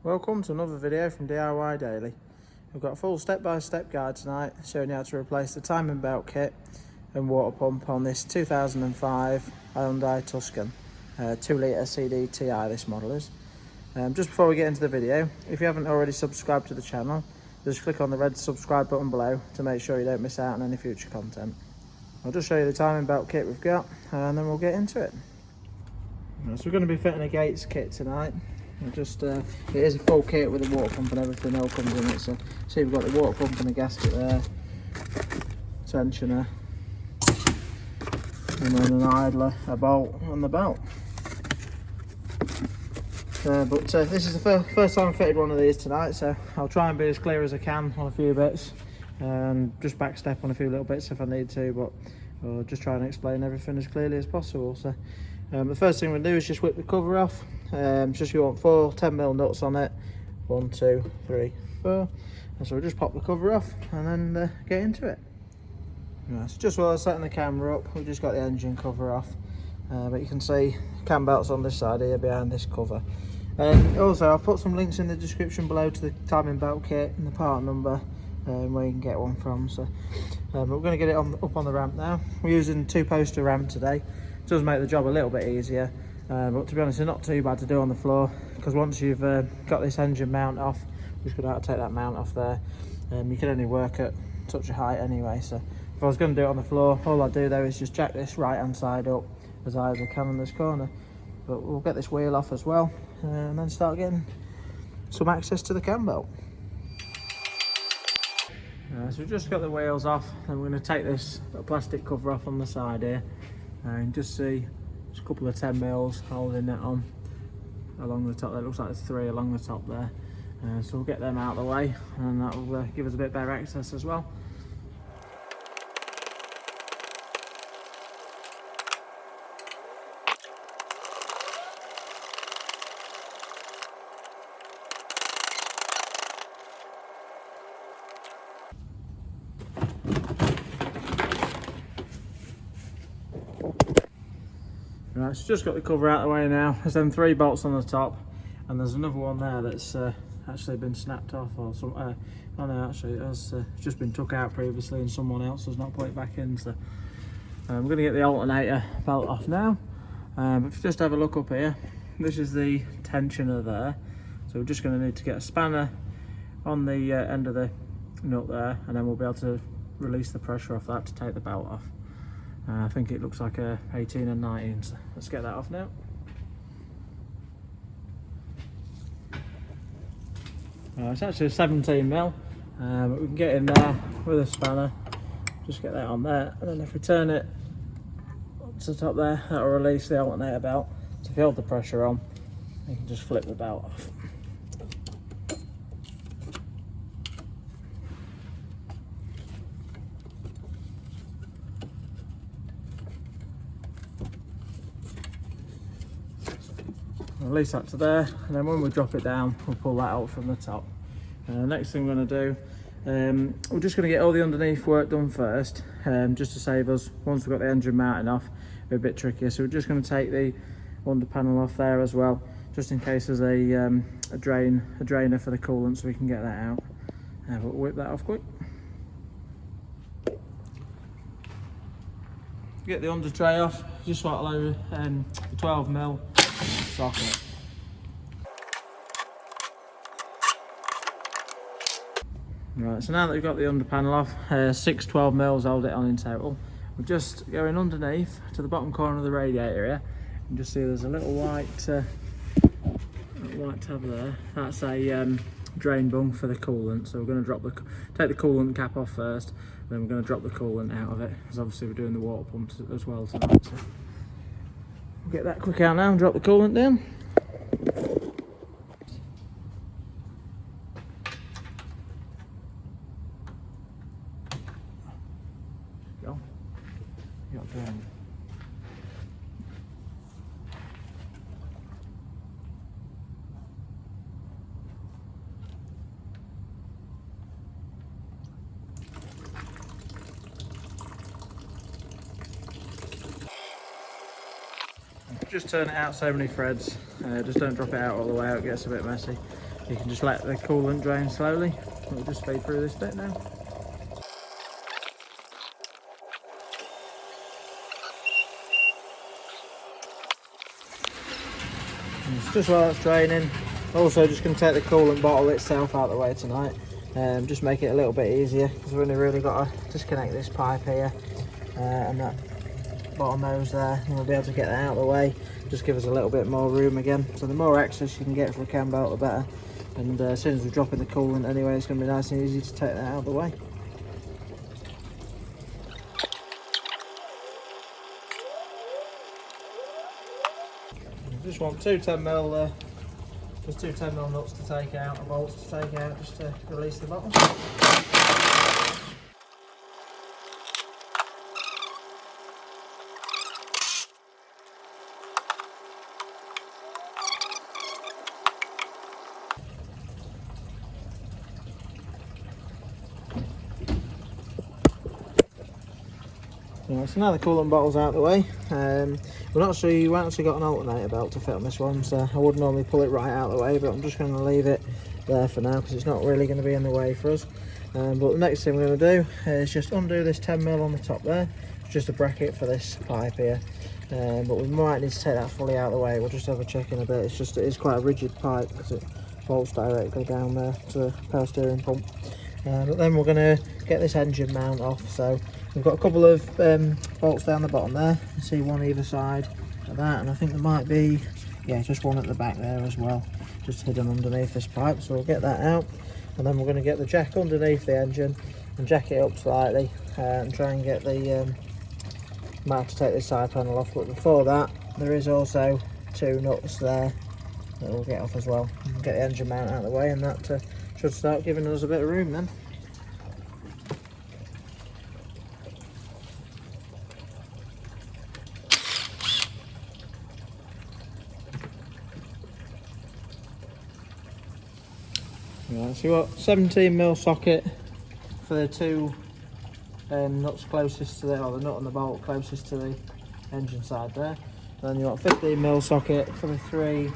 Welcome to another video from DIY Daily. We've got a full step-by-step guide tonight showing you how to replace the timing belt kit and water pump on this 2005 Hyundai Tucson 2-litre CRDI this model is. Just before we get into the video, if you haven't already subscribed to the channel, just click on the red subscribe button below to make sure you don't miss out on any future content. I'll just show you the timing belt kit we've got and then we'll get into it. So we're going to be fitting a gates kit tonight. It is a full kit with a water pump and everything all comes in it. So see, we've got the water pump and the gasket there, tensioner, and then an idler, a bolt and the belt. This is the first time I've fitted one of these tonight, so I'll try and be as clear as I can on a few bits and just backstep on a femm bits if I need to, but I'll just try and explain everything as clearly as possible. So the first thing we'll do is just whip the cover off. Just you want 4 10mm nuts on it, 1 2 3 4, and so we'll just pop the cover off and then get into it. Right, so just while I was setting the camera up, we've just got the engine cover off, but you can see cam belts on this side here behind this cover. Also I've put some links in the description below to the timing belt kit and the part number where you can get one from. So we're going to get it up on the ramp now. We're using 2-poster ramp today. It does make the job a little bit easier. But to be honest, it's not too bad to do on the floor, because once you've got this engine mount off, we're just going to have to take that mount off there. You can only work at such a height anyway, so if I was going to do it on the floor, all I'd do though is just jack this right hand side up as high as I can in this corner. But we'll get this wheel off as well and then start getting some access to the cam belt. So we've just got the wheels off, and we're going to take this plastic cover off on the side here and just see a couple of 10mm holding that on along the top. That looks like there's 3 along the top there, so we'll get them out of the way and that will give us a bit better access as well. Right, so just got the cover out of the way now. There's them 3 bolts on the top, and there's another one there that's actually been snapped off, or some. Oh no, actually it has just been took out previously, and someone else has not put it back in. So we're going to get the alternator belt off now. But if you just have a look up here, this is the tensioner there. So we're just going to need to get a spanner on the end of the nut there, and then we'll be able to release the pressure off that to take the belt off. I think it looks like a 18 and 19, so let's get that off now. It's actually a 17mm, but we can get in there with a spanner, just get that on there, and then if we turn it up to the top there, that will release the alternator belt. So if you hold the pressure on, you can just flip the belt off. Release that to there, and then when we drop it down, we'll pull that out from the top. Next thing we're going to do, we're just going to get all the underneath work done first, just to save us, once we've got the engine mounting off, it'll be a bit trickier. So we're just going to take the under panel off there as well, just in case there's a drainer for the coolant, so we can get that out. But we'll whip that off quick. Get the under tray off, just swap over the 12mm socket. Right, so now that we've got the under panel off, 6 12mm hold it on in total. We're just going underneath to the bottom corner of the radiator here, and just see there's a little white tab there. That's a drain bung for the coolant. So we're going to take the coolant cap off first, then we're going to drop the coolant out of it, because obviously we're doing the water pumps as well tonight. So we'll get that quick out now and drop the coolant down. Go. You got down. Just turn it out so many threads, just don't drop it out all the way out, it gets a bit messy. You can just let the coolant drain slowly. We'll just feed through this bit now. And just while that's draining, also just going to take the coolant bottle itself out of the way tonight. Just make it a little bit easier, because we've only really got to disconnect this pipe here and that bottom hose there, and we'll be able to get that out of the way. Just give us a little bit more room again. So the more access you can get for a cam belt, the better. And as soon as we drop in the coolant anyway, it's going to be nice and easy to take that out of the way. Just want two 10mm there's two 10mm nuts to take out, and bolts to take out, just to release the bottom. Yeah, so now the coolant bottle's out of the way. We've actually got an alternator belt to fit on this one, so I would normally pull it right out of the way, but I'm just going to leave it there for now because it's not really going to be in the way for us. But the next thing we're going to do is just undo this 10mm on the top there. It's just a bracket for this pipe here, but we might need to take that fully out of the way. We'll just have a check in a bit. It is quite a rigid pipe because it bolts directly down there to the power steering pump. But then we're going to get this engine mount off. So we've got a couple of bolts down the bottom there. You see one either side of that, and I think there might be, yeah, just one at the back there as well, just hidden underneath this pipe. So we'll get that out, and then we're going to get the jack underneath the engine and jack it up slightly and try and get the might have to take this side panel off. But before that, there is also two nuts there that we'll get off as well. We'll get the engine mount out of the way, and that should start giving us a bit of room then. Right, so you've got 17mm socket for the two nuts closest to the nut and the bolt closest to the engine side there. Then you've got 15mm socket for the three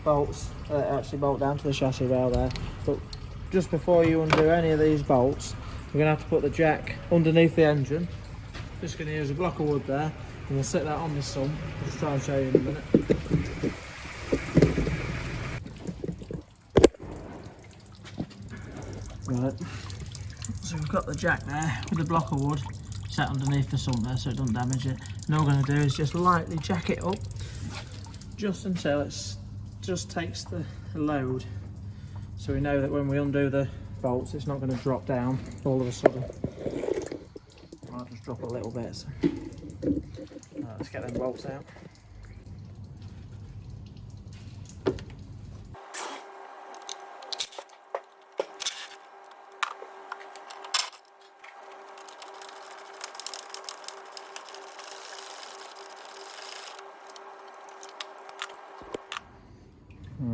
bolts that actually bolt down to the chassis rail there. But just before you undo any of these bolts, we're going to have to put the jack underneath the engine. Just going to use a block of wood there, and we'll set that on the sump. I'll just try and show you in a minute. Right, so we've got the jack there with the block of wood set underneath the sump there so it doesn't damage it. And all we're going to do is just lightly jack it up just until it just takes the load, so we know that when we undo the bolts it's not going to drop down all of a sudden. I'll just drop a little bit. So. Right, let's get them bolts out.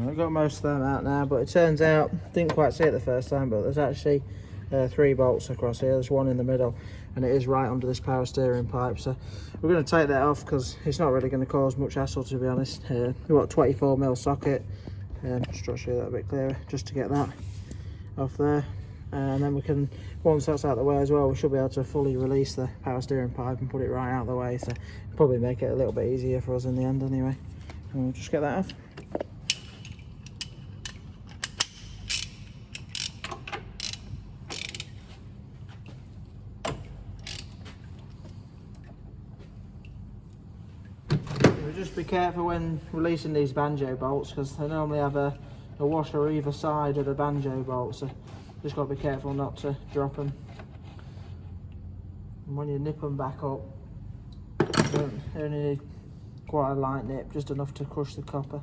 I've got most of them out now, but it turns out, didn't quite see it the first time, but there's actually 3 bolts across here. There's one in the middle, and it is right under this power steering pipe. So we're going to take that off because it's not really going to cause much hassle, to be honest. We've got a 24mm socket, just try to show you that a bit clearer, just to get that off there. And then we can, once that's out of the way as well, we should be able to fully release the power steering pipe and put it right out of the way. So probably make it a little bit easier for us in the end anyway. And we'll just get that off. Just be careful when releasing these banjo bolts, because they normally have a washer either side of the banjo bolt, so just got to be careful not to drop them. And when you nip them back up, you only need quite a light nip, just enough to crush the copper.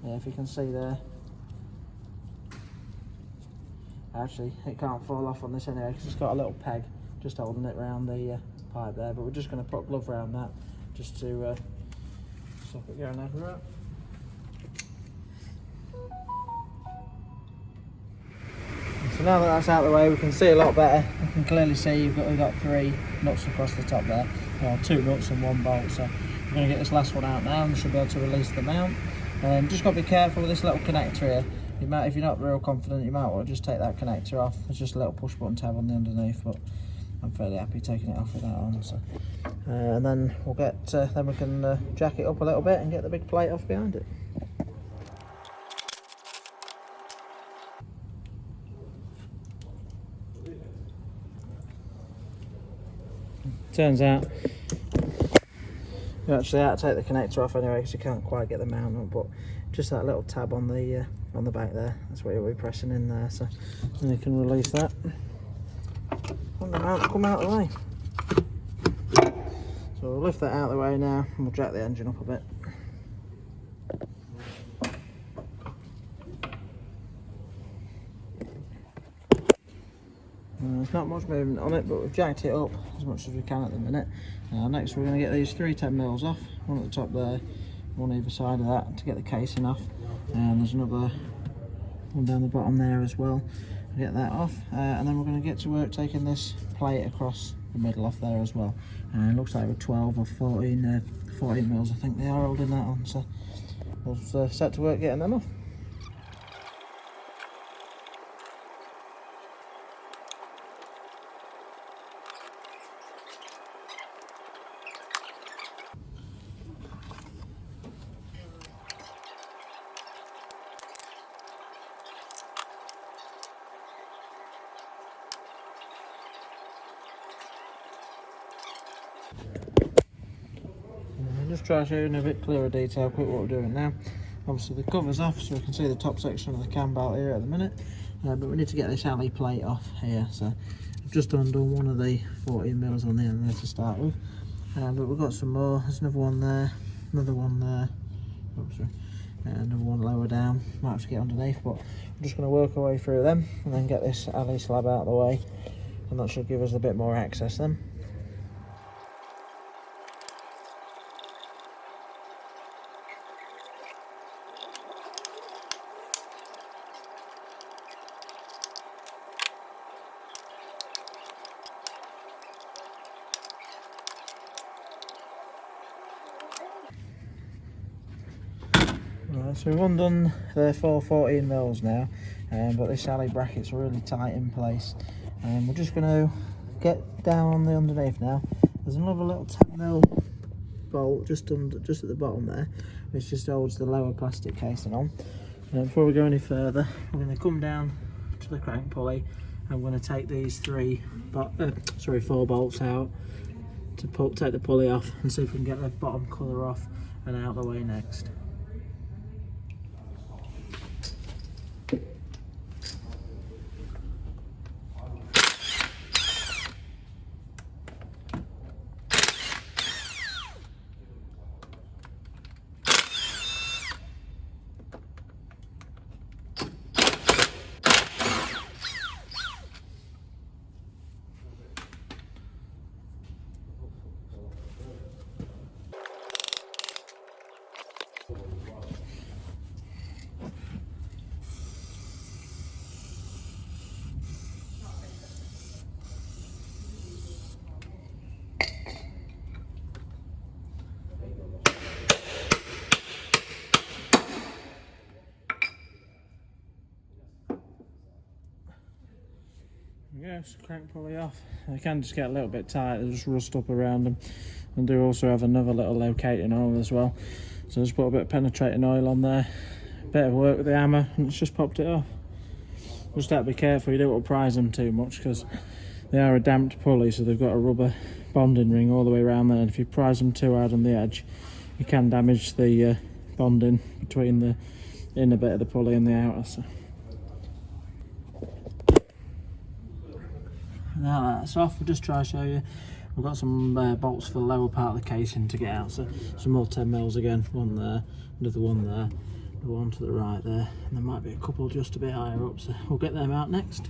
Yeah, if you can see there. Actually, it can't fall off on this anyway because it's got a little peg just holding it around the pipe there, but we're just going to put a glove around that just to stop it going everywhere. So now that that's out of the way, we can see a lot better. You can clearly see we've got 3 nuts across the top there, 2 nuts and 1 bolt. So we're going to get this last one out now, and we should be able to release the mount. Just got to be careful with this little connector here. You might, if you're not real confident, you might want to just take that connector off. There's just a little push button tab on the underneath, but I'm fairly happy taking it off with that on. So, and then we'll get, then we can jack it up a little bit and get the big plate off behind it. Turns out you actually have to take the connector off anyway because you can't quite get the mount on, but just that little tab on the back there, that's what you'll be pressing in there, so then you can release that and the mount will come out of the way. So we'll lift that out of the way now and we'll jack the engine up a bit. There's not much movement on it, but we've jacked it up as much as we can at the minute. Next we're going to get these 3 10mm off, one at the top there, one either side of that to get the casing off, and there's another one down the bottom there as well. Get that off, and then we're going to get to work taking this plate across the middle off there as well. It looks like we're 12 or 14 mils I think they are holding that on, so we'll set to work getting them off. Just try to show you in a bit clearer detail quick what we're doing now. Obviously the cover's off so we can see the top section of the cam belt here at the minute, but we need to get this alley plate off here, so I've just undone one of the 14mm on the end there to start with, but we've got some more. There's another one there, another one there, oops, sorry, and another one lower down. Might have to get underneath, but we're just going to work our way through them and then get this alley slab out of the way, and that should give us a bit more access then. So we've undone the 14mm now, but this alley bracket's really tight in place, and we're just going to get down on the underneath now. There's another little 10mm bolt just at the bottom there, which just holds the lower plastic casing on. Before we go any further, we're going to come down to the crank pulley and we're going to take these 4 bolts out to take the pulley off and see if we can get the bottom cover off and out of the way next. Yeah, just crank pulley off. They can just get a little bit tight, they just rust up around them, and do also have another little locating oil as well. So just put a bit of penetrating oil on there, a bit of work with the hammer, and it's just popped it off. Just have to be careful, you don't want to prise them too much because they are a damped pulley, so they've got a rubber bonding ring all the way around there, and if you prise them too hard on the edge, you can damage the bonding between the inner bit of the pulley and the outer. So. Now that's off, we'll just try to show you. We've got some bolts for the lower part of the casing to get out, so some more 10mm again, one there, another one there, the one to the right there, and there might be a couple just a bit higher up, so we'll get them out next.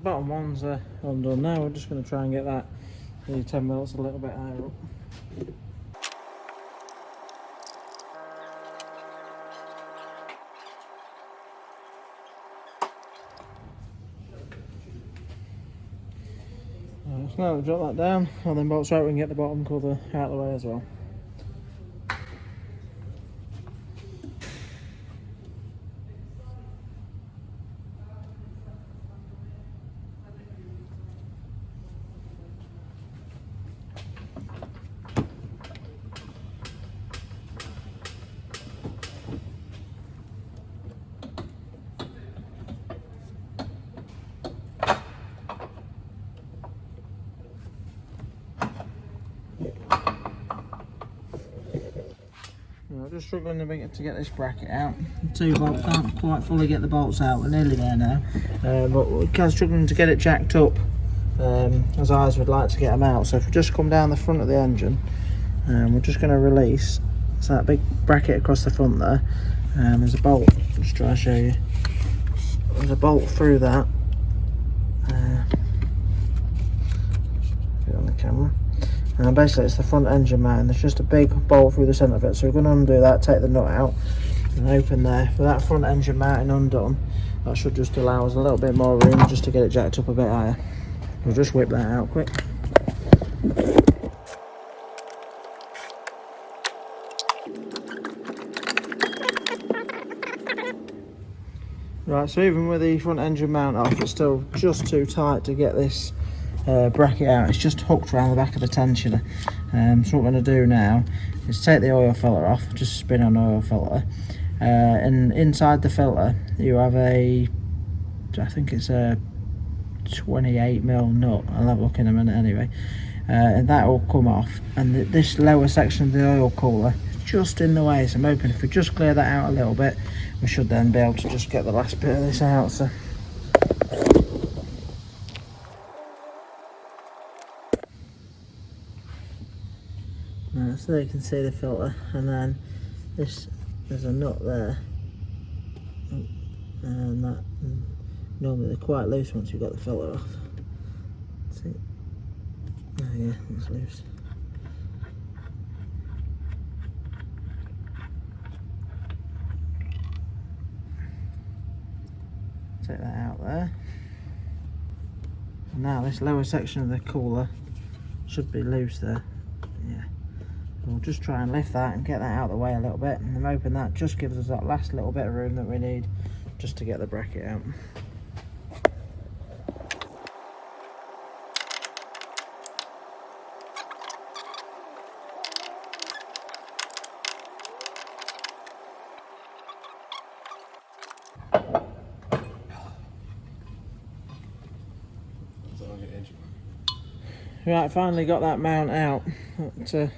Bottom one's undone now. We're just going to try and get that The 10 mils a little bit higher up. So now we'll drop that down, and then bolts right, we can get the bottom cover out of the way as well. I'm just struggling a bit to get this bracket out. The 2 bolts can't quite fully get the bolts out. We're nearly there now, but we're kind of struggling to get it jacked up as high as we'd like to get them out. So if we just come down the front of the engine, we're just going to release. So that big bracket across the front there. There's a bolt. I'll just try to show you. There's a bolt through that. Put it on the camera. And basically it's the front engine mount, and there's just a big bolt through the centre of it, so we're going to undo that, take the nut out and open there. For that front engine mounting undone, that should just allow us a little bit more room just to get it jacked up a bit higher. We'll just whip that out quick. Right, so even with the front engine mount off, it's still just too tight to get this bracket out. It's just hooked around the back of the tensioner. So what we're going to do now is take the oil filter off, just spin on oil filter, and inside the filter you have I think it's a 28mm nut. I'll have a look in a minute anyway, and that will come off, and this lower section of the oil cooler is just in the way, so I'm hoping if we just clear that out a little bit, we should then be able to just get the last bit of this out. So so you can see the filter, and then there's a nut there, and that normally they're quite loose once you've got the filter off. See, oh yeah, it's loose. Take that out there, and now this lower section of the cooler should be loose there. Yeah. We'll just try and lift that and get that out of the way a little bit, and I'm hoping that just gives us that last little bit of room that we need just to get the bracket out. Right, finally got that mount out. That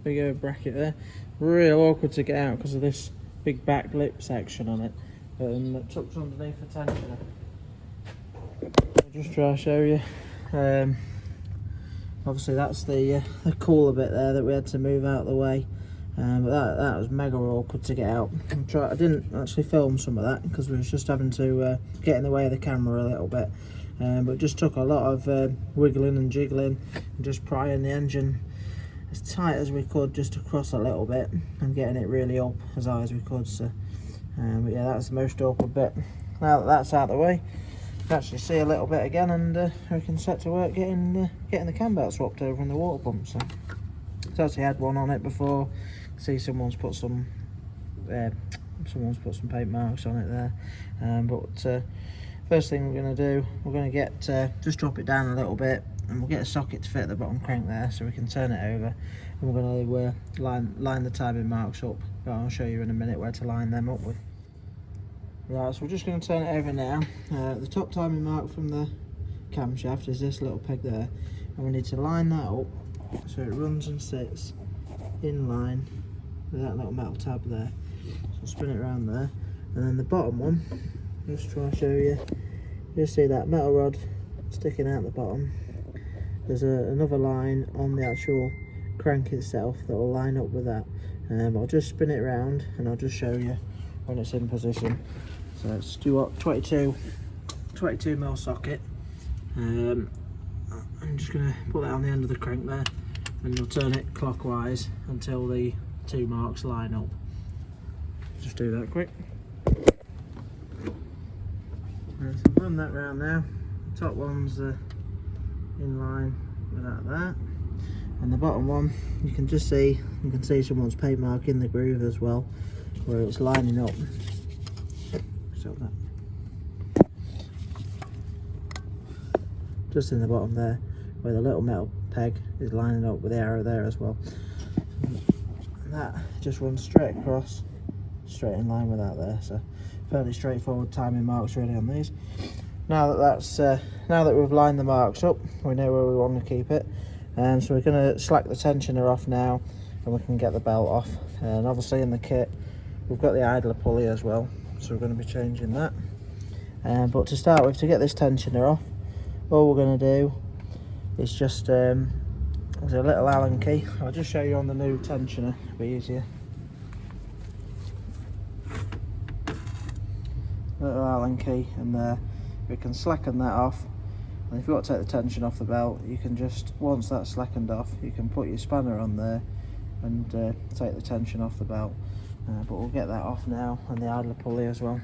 big bracket there. Real awkward to get out because of this big back lip section on it. It tucks underneath the tensioner. I'll just try to show you. Obviously that's the cooler bit there that we had to move out of the way. But that was mega awkward to get out. I didn't actually film some of that because we was just having to get in the way of the camera a little bit. But it just took a lot of wiggling and jiggling and just prying the engine as tight as we could just across a little bit and getting it really up as high as we could. So, but yeah, that's the most awkward bit. Now that that's out of the way, you can actually see a little bit again, and we can set to work getting the cam belt swapped over in the water pump. So it's actually had one on it before. See, someone's put some paint marks on it there. But first thing we're going to do, we're going to get just drop it down a little bit, and we'll get a socket to fit the bottom crank there so we can turn it over, and we're going to line the timing marks up, but I'll show you in a minute where to line them up with. Right, so we're just going to turn it over now. The top timing mark from the camshaft is this little peg there, and we need to line that up so it runs and sits in line with that little metal tab there. So spin it around there, and then the bottom one, just try to show you. You see that metal rod sticking out the bottom. There's another line on the actual crank itself that will line up with that. I'll just spin it around and I'll just show you when it's in position. So let's do what, 22mm socket, and just going to put that on the end of the crank there, and you'll turn it clockwise until the two marks line up. Just do that quick. Right, so run that round now. The top one's in line with that there, and the bottom one you can see someone's paint mark in the groove as well, where it's lining up. So that just in the bottom there, where the little metal peg is lining up with the arrow there as well. And that just runs straight across, straight in line with that there. So fairly straightforward timing marks really on these. Now that we've lined the marks up, we know where we want to keep it, and so we're going to slack the tensioner off now, and we can get the belt off. And obviously in the kit we've got the idler pulley as well, so we're going to be changing that. But to start with, to get this tensioner off, all we're going to do is just there's a little Allen key. I'll just show you on the new tensioner, it'll be easier. Little Allen key, and we can slacken that off. And if you want to take the tension off the belt, you can just, once that's slackened off, you can put your spanner on there and take the tension off the belt. But we'll get that off now, and the idler pulley as well.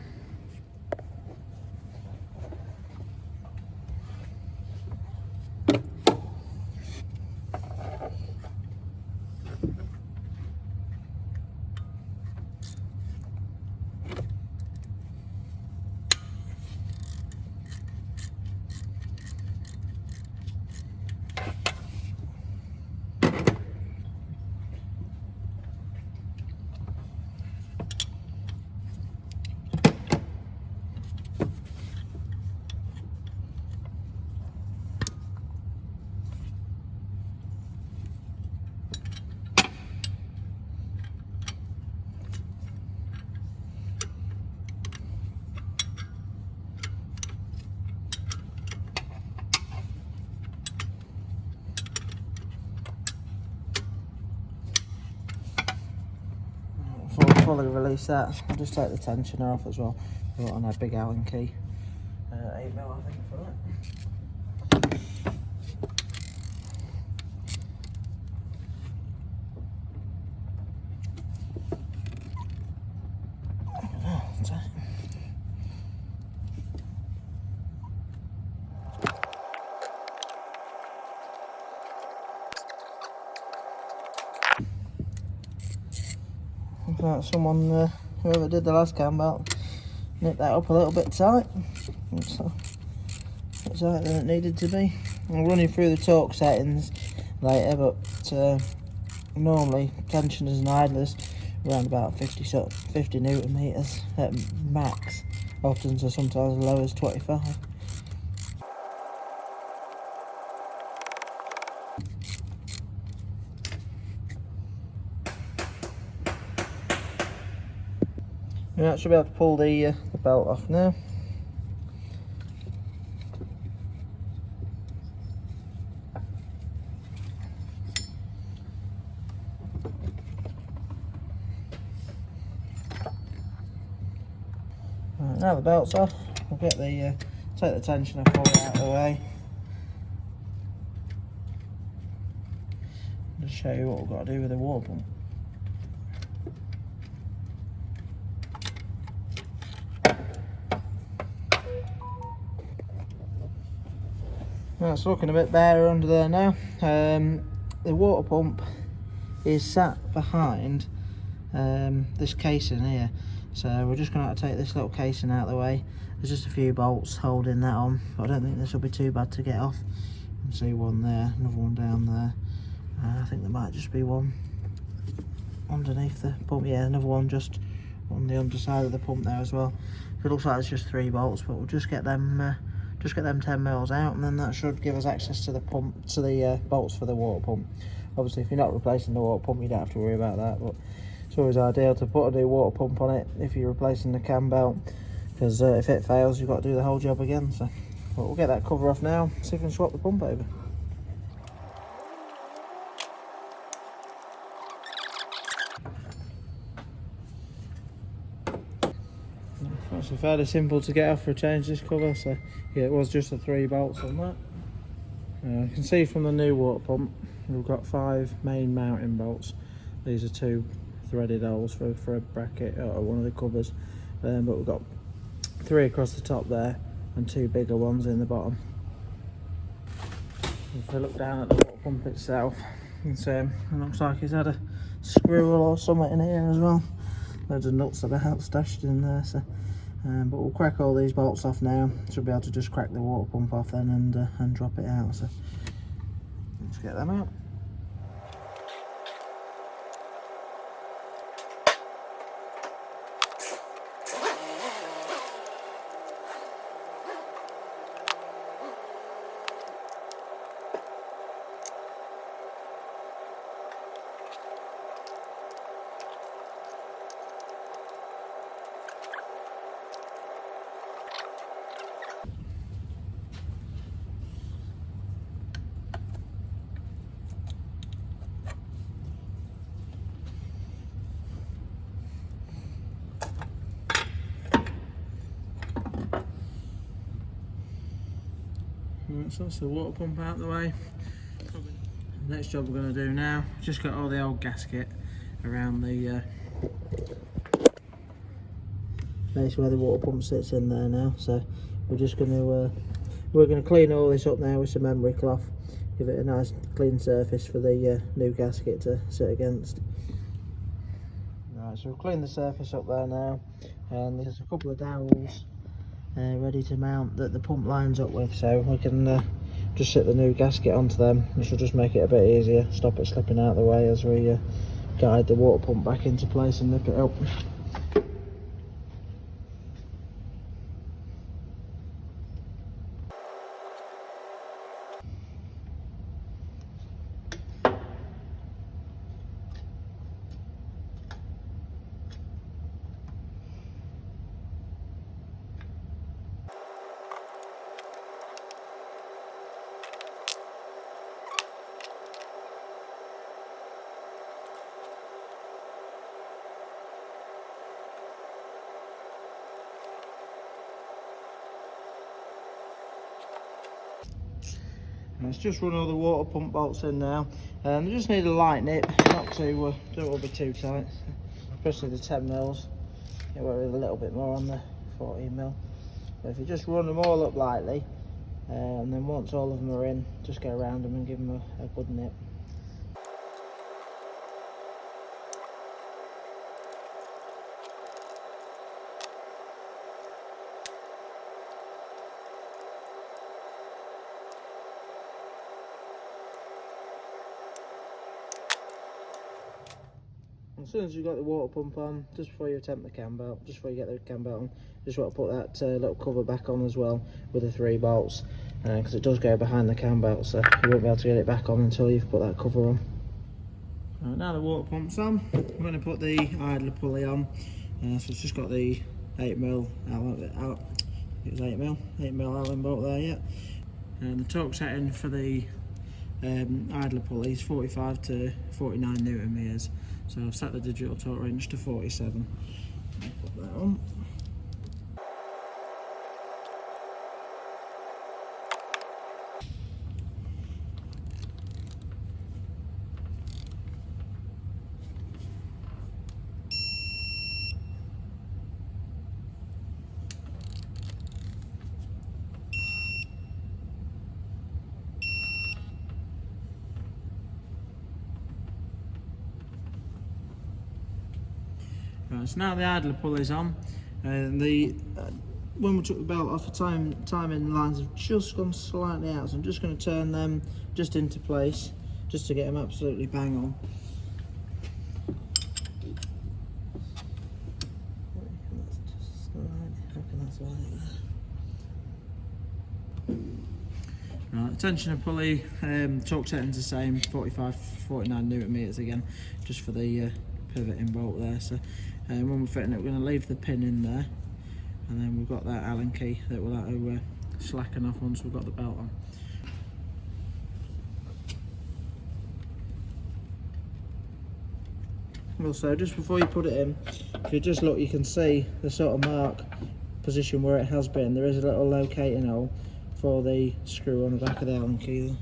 Fully release that, I'll just take the tensioner off as well. Put it on a big Allen key, 8mm I think for that. Someone, whoever did the last cam belt, nipped that up a little bit tight. It's tighter than it needed to be. I'll run you through the torque settings later, but normally tensioners and idlers around about 50 newton meters at max, often so sometimes as low as 25. I should be able to pull the belt off now. Right, now the belt's off, we'll get the take the tensioner pulley out of the way. Just show you what we've got to do with the water pump. Well, it's looking a bit better under there now. The water pump is sat behind this casing here, so we're just going to have to take this little casing out of the way. There's just a few bolts holding that on, but I don't think this will be too bad to get off. You can see one there, another one down there. I think there might just be one underneath the pump. Yeah, another one just on the underside of the pump there as well. So it looks like it's just 3 bolts, but we'll just get them 10mm out, and then that should give us access to the pump, to the bolts for the water pump. Obviously, if you're not replacing the water pump, you don't have to worry about that, but it's always ideal to put a new water pump on it if you're replacing the cam belt, because if it fails, you've got to do the whole job again. So we'll get that cover off now, see if we can swap the pump over. It's fairly simple to get off for a change this cover, so yeah, it was just the 3 bolts on that. You can see from the new water pump we've got 5 main mounting bolts. These are 2 threaded holes for a bracket or one of the covers, but we've got 3 across the top there and 2 bigger ones in the bottom. If we look down at the water pump itself, you can see it looks like it's had a squirrel or something in here as well. Loads of nuts about stashed in there. So, but we'll crack all these bolts off now. Should be able to just crack the water pump off then and drop it out. So let's get them out. So that's the water pump out the way. The next job we're going to do now, just got all the old gasket around the basically where the water pump sits in there now. So we're just going to clean all this up now with some emery cloth, give it a nice clean surface for the new gasket to sit against. Right, so we've cleaned the surface up there now, and there's a couple of dowels ready to mount that the pump lines up with, so we can just sit the new gasket onto them, which will just make it a bit easier, stop it slipping out of the way as we guide the water pump back into place and nip it up. Let's just run all the water pump bolts in now, and they just need a light nip, not too, don't want to be too tight, especially the 10 mils. It work with a little bit more on the 14 mil. But if you just run them all up lightly, and then once all of them are in, just go around them and give them a good nip. As soon as you've got the water pump on, just before you attempt the cam belt, just before you get the cam belt on, just want to put that little cover back on as well with the 3 bolts, because it does go behind the cam belt, so you won't be able to get it back on until you've put that cover on. Right, now the water pump's on, I'm going to put the idler pulley on. So it's just got the 8mm Allen, it was 8mm Allen bolt there, yeah. And the torque setting for the idler pulley is 45 to 49 Newton meters. So I've set the digital torque range to 47. I'll put that on. Right, so now the idler pulley's on, and when we took the belt off, the timing lines have just gone slightly out, so I'm just going to turn them just into place, just to get them absolutely bang on. Right, the tension of pulley, torque setting's the same, 45-49 Newton meters again, just for the pivoting bolt there. So when we're fitting it, we're going to leave the pin in there, and then we've got that Allen key that will have to slacken off once we've got the belt on. Also, just before you put it in, if you just look, you can see the sort of mark position where it has been. There is a little locating hole for the screw on the back of the Allen key.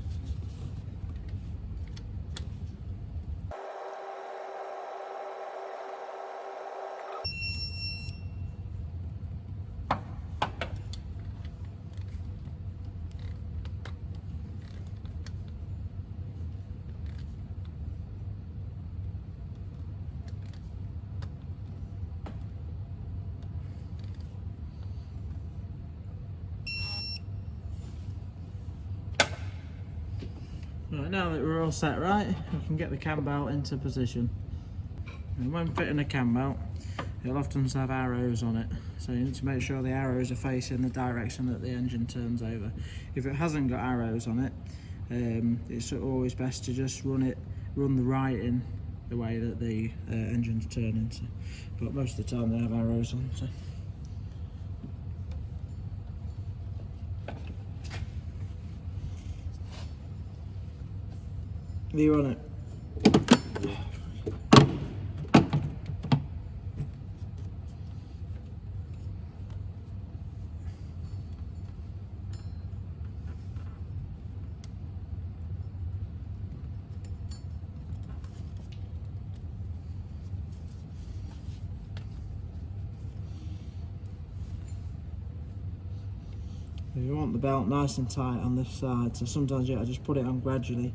Right, now that we're all set right, we can get the cam belt into position. And when fitting a cam belt, it'll often have arrows on it, so you need to make sure the arrows are facing the direction that the engine turns over. If it hasn't got arrows on it, it's always best to just run the right in the way that the engine's turning. So, but most of the time they have arrows on. So. Are you on it? You want the belt nice and tight on this side, so sometimes I just put it on gradually.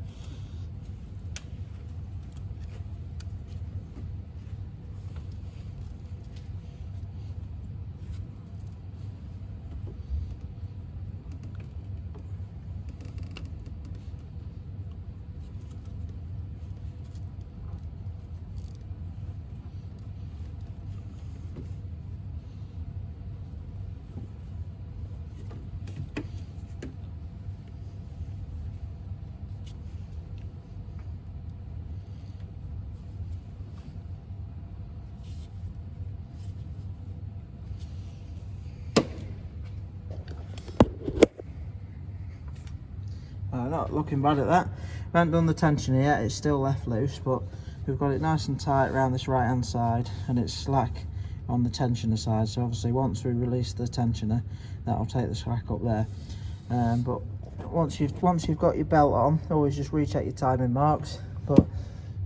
Not looking bad at that. We haven't done the tensioner yet, it's still left loose, but we've got it nice and tight around this right hand side, and it's slack on the tensioner side. So obviously once we release the tensioner, that'll take the slack up there. But once you've got your belt on, always just recheck your timing marks. But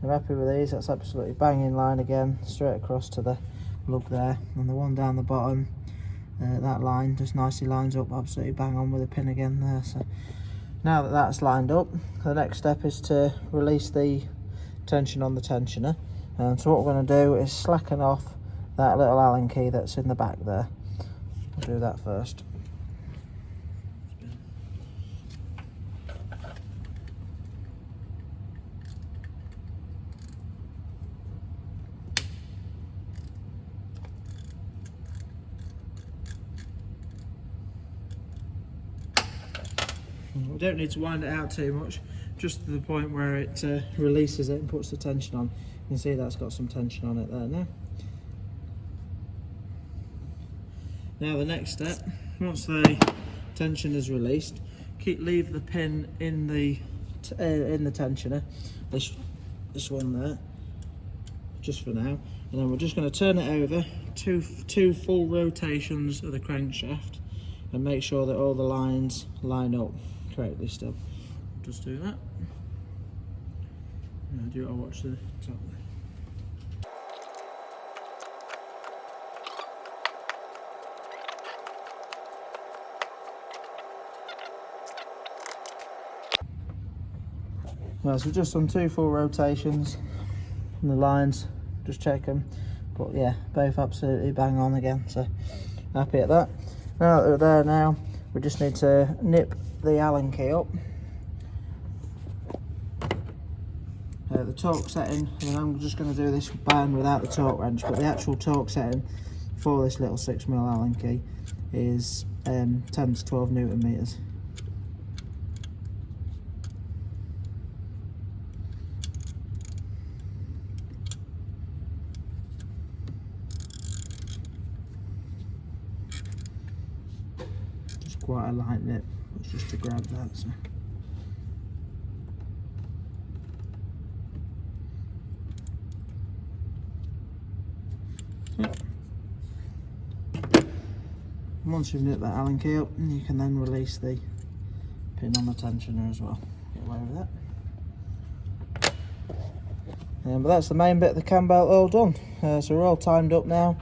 I'm happy with these. That's absolutely bang in line again, straight across to the lug there, and the one down the bottom, that line just nicely lines up absolutely bang on with a pin again there. So now that that's lined up, the next step is to release the tension on the tensioner. And so what we're going to do is slacken off that little Allen key that's in the back there. We'll do that first. We don't need to wind it out too much, just to the point where it releases it and puts the tension on. You can see that's got some tension on it there now. Now the next step, once the tension is released, leave the pin in the tensioner, this one there, just for now, and then we're just going to turn it over two full rotations of the crankshaft and make sure that all the lines line up correctly still. Just do that. I'll watch the top there. Well, so we've just done two full rotations and the lines, just check them, but yeah, both absolutely bang on again, so happy at that. Now that they're there now, we just need to nip the Allen key up, the torque setting, and I'm just going to do this by hand without the torque wrench, but the actual torque setting for this little 6mm Allen key is 10 to 12 Newton meters. Just quite a light nip, it's just to grab that. So. Once you've nipped that Allen key up, you can then release the pin on the tensioner as well. Get away with that. But that's the main bit of the cam belt all done. So we're all timed up now.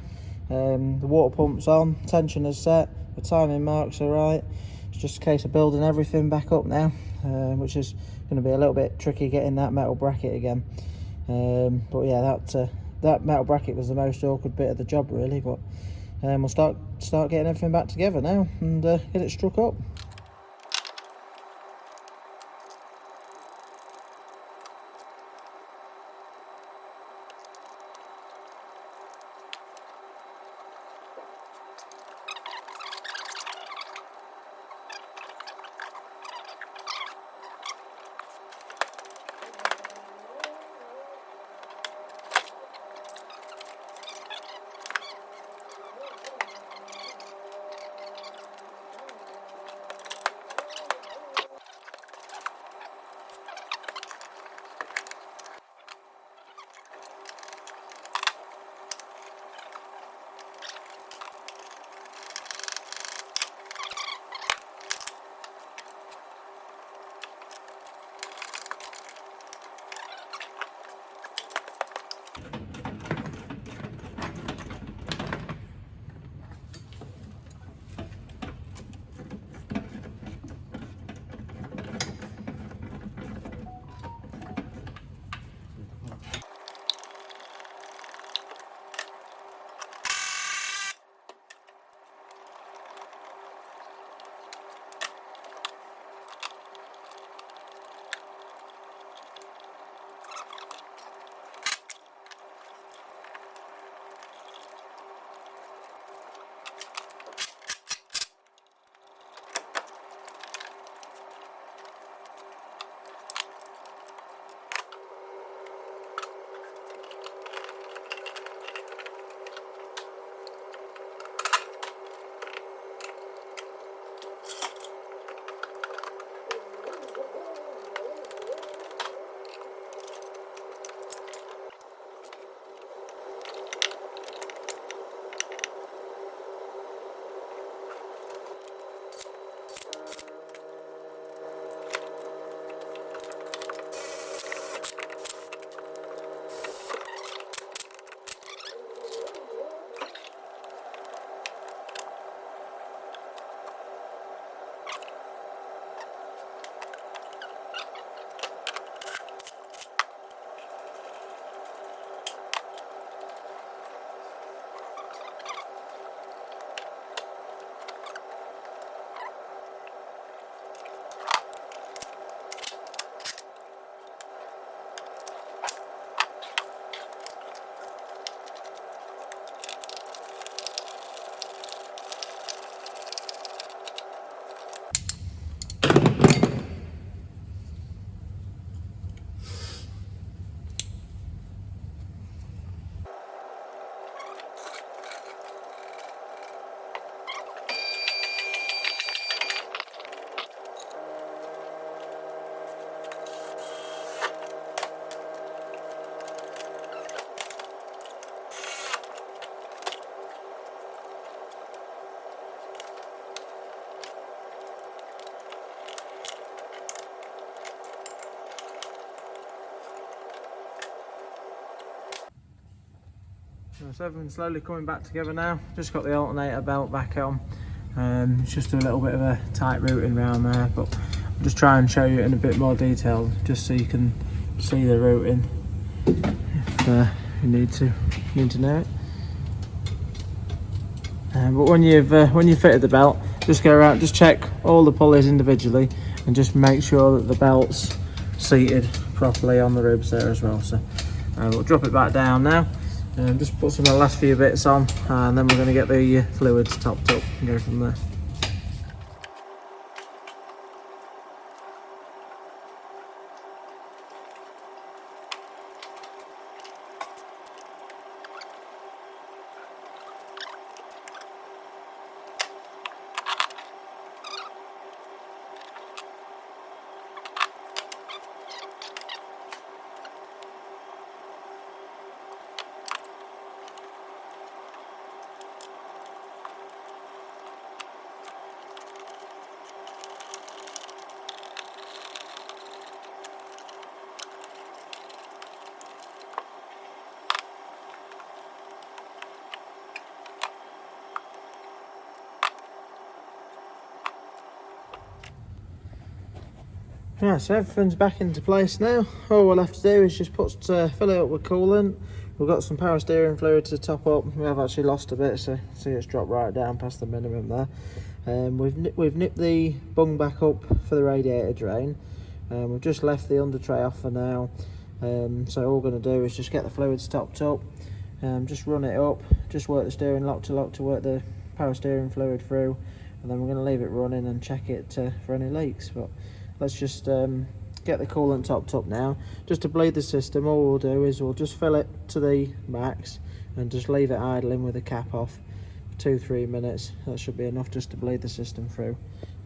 The water pump's on, tensioner's set, the timing marks are right. It's just a case of building everything back up now, which is going to be a little bit tricky getting that metal bracket again. But yeah, that metal bracket was the most awkward bit of the job really, but we'll start getting everything back together now and get it struck up. So everything's slowly coming back together now. Just got the alternator belt back on. It's just a little bit of a tight routing around there, but I'll just try and show you in a bit more detail, just so you can see the routing if you need to know it. But when you've fitted the belt, just go around, just check all the pulleys individually, and just make sure that the belt's seated properly on the ribs there as well. So we'll drop it back down now. Just put some of the last few bits on, and then we're going to get the fluids topped up and go from there. Right, so everything's back into place now. All we'll have to do is just fill it up with coolant. We've got some power steering fluid to top up. We have actually lost a bit, so see it's dropped right down past the minimum there. We've nipped the bung back up for the radiator drain. We've just left the under tray off for now. So all we're going to do is just get the fluids topped up, just run it up, just work the steering lock to work the power steering fluid through, and then we're going to leave it running and check it for any leaks. But let's just get the coolant topped up now. Just to bleed the system, all we'll do is we'll just fill it to the max and just leave it idling with the cap off for 2-3 minutes. That should be enough just to bleed the system through.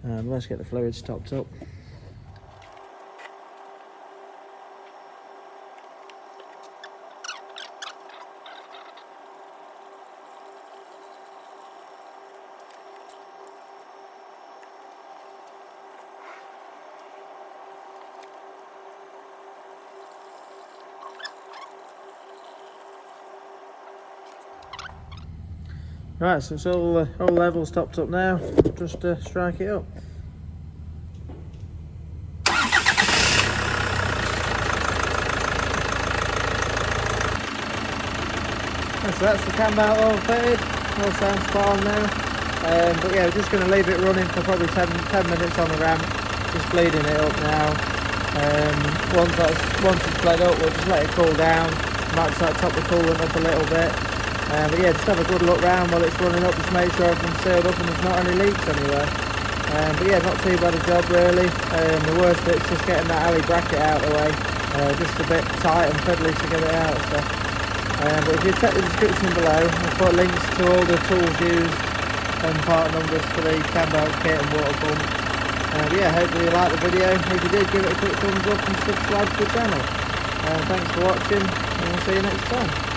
Let's get the fluids topped up. Right, so it's all levels topped up now. Just strike it up. So that's the cam belt all fitted. All sounds spot on now. But yeah, we're just going to leave it running for probably 10 minutes on the ramp. Just bleeding it up now. Once it's bled up, we'll just let it cool down. Might just top the coolant up a little bit. But yeah, just have a good look round while it's running up, just make sure everything's sealed up and there's not any leaks anywhere. But yeah, not too bad a job really. The worst bit's just getting that alley bracket out of the way. Just a bit tight and fiddly to get it out. So. But if you check the description below, I'll put links to all the tools used and part numbers for the cam belt kit and water pump. But yeah, hopefully you liked the video. If you did, give it a quick thumbs up and subscribe to the channel. Thanks for watching, and we'll see you next time.